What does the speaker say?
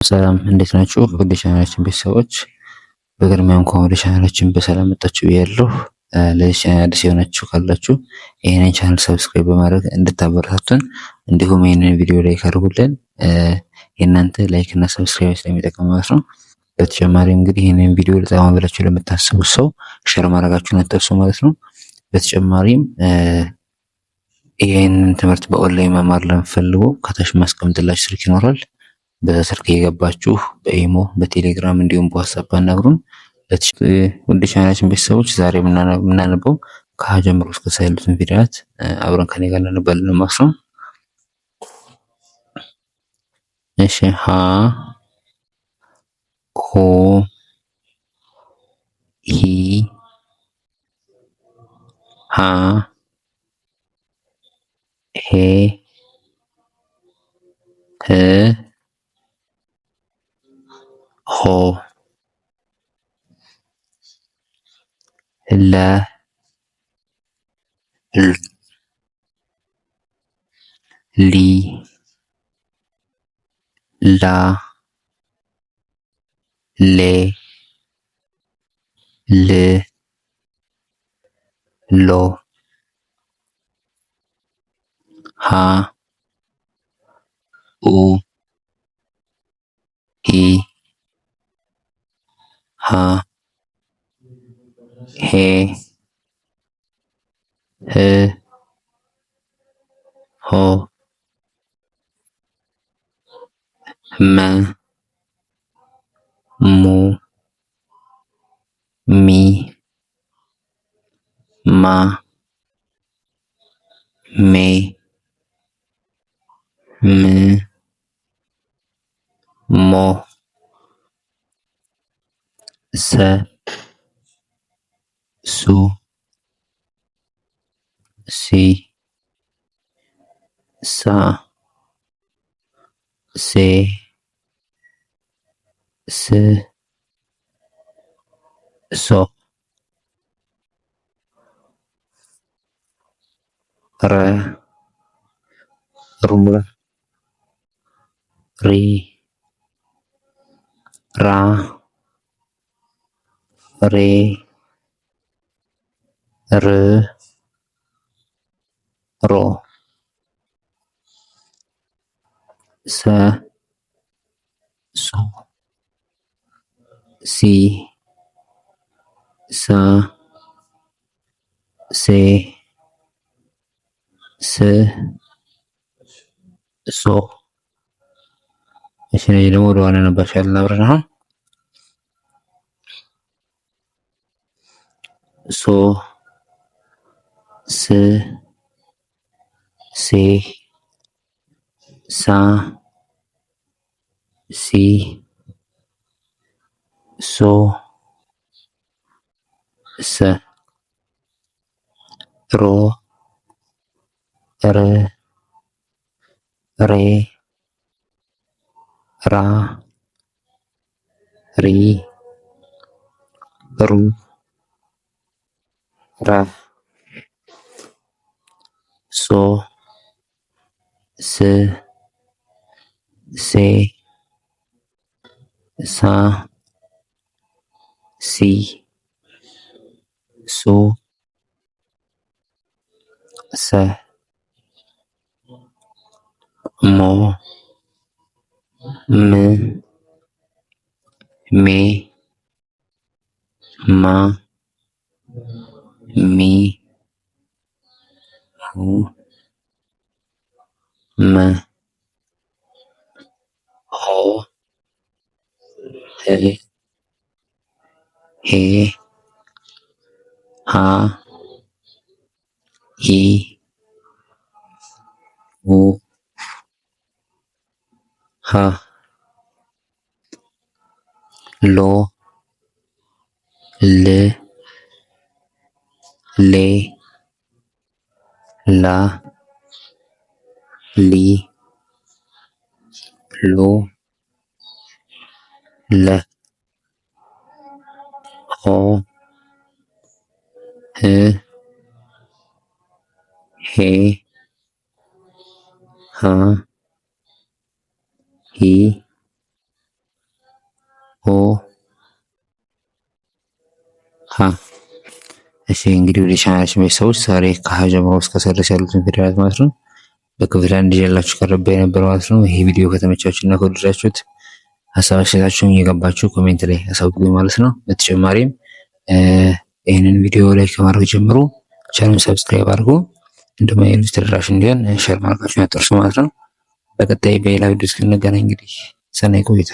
ሰላም እንዴት ናችሁ? ወደ ቻናላችን ቤተሰቦች በቅድሚያ እንኳን ወደ ቻናላችን በሰላም መጣችሁ ብያለሁ። ለዚህ ቻናል አዲስ የሆናችሁ ካላችሁ ይህንን ቻናል ሰብስክራይብ በማድረግ እንድታበረታቱን እንዲሁም ይህንን ቪዲዮ ላይክ አድርጉልን። የእናንተ ላይክ እና ሰብስክራይብ ስለሚጠቅም ማለት ነው። በተጨማሪም እንግዲህ ይህንን ቪዲዮ በጣም ብላችሁ ለምታስቡት ሰው ሼር ማድረጋችሁን አትርሱ ማለት ነው። በተጨማሪም ይህንን ትምህርት በኦንላይን መማር ለምትፈልጉ ከታች ማስቀምጥላችሁ ስልክ ይኖራል። በዛ ስልክ እየገባችሁ በኢሞ በቴሌግራም እንዲሁም በዋትስአፕ አናግሩን። ውድ ቻናላችን ቤተሰቦች ዛሬ የምናነበው ከሀ ጀምሮ እስከ ሰ ያሉትን ፊደላት አብረን ከኔ ጋር እናነባለን ማለት ነው። እሺ ሀ ሆ ሂ ሃ ሄ ህ ሆ ለ ሊ ላ ሌ ል ሎ ሃ ኡ ሂ ሃ ሄ ህ ሆ መ ሙ ሚ ማ ሜ ም ሞ ሰ ሱ ሲ ሳ ሴ ስ ሶ ረ ሩሙላ ሪ ራ ሬ ር ሮ ሰ ሱ ሲ ሳ ሴ ስ ሶ። እሺ እነዚህ ደግሞ ወደ ዋና ነባሻለን አብረን አሁን ሶ ስ ሴ ሳ ሲ ሶ ሰ ሮ ረ ሬ ራ ሪ ሩ ራ ሶ ስ ሴ ሳ ሲ ሶ ሰ ሞ ም ሜ ማ ሚ ሙ መ ሆ ሄ ሄ ሃ ሂ ሁ ሃ ሎ ል ሌ ላ ሊ ሎ ለ ሆ ህ ሄ ሃ ሂ ኦ ሀ። እሺ እንግዲህ ወደ ቻናላችን ቤተሰቦች ዛሬ ከሀ ጀምሮ እስከ ሰ ድረስ ያሉትን ፊደላት ማለት ነው በክፍል አንድ ይዤላችሁ ቀርቤ ነበር ማለት ነው። ይሄ ቪዲዮ ከተመቻችሁ እና ከወደዳችሁት ሀሳብ አስተያየታችሁን እየገባችሁ ኮሜንት ላይ አሳውቁኝ ማለት ነው። በተጨማሪም ይህንን ቪዲዮ ላይክ ከማድረግ ጀምሮ ቻናሉን ሰብስክራይብ አድርጉ። እንደውም የሌሎች ተደራሽ እንዲሆን ሼር ማድረጋችሁን አትርሱ ማለት ነው። በቀጣይ በሌላ ቪዲዮ እስክንገናኝ እንግዲህ ሰናይ ቆይታ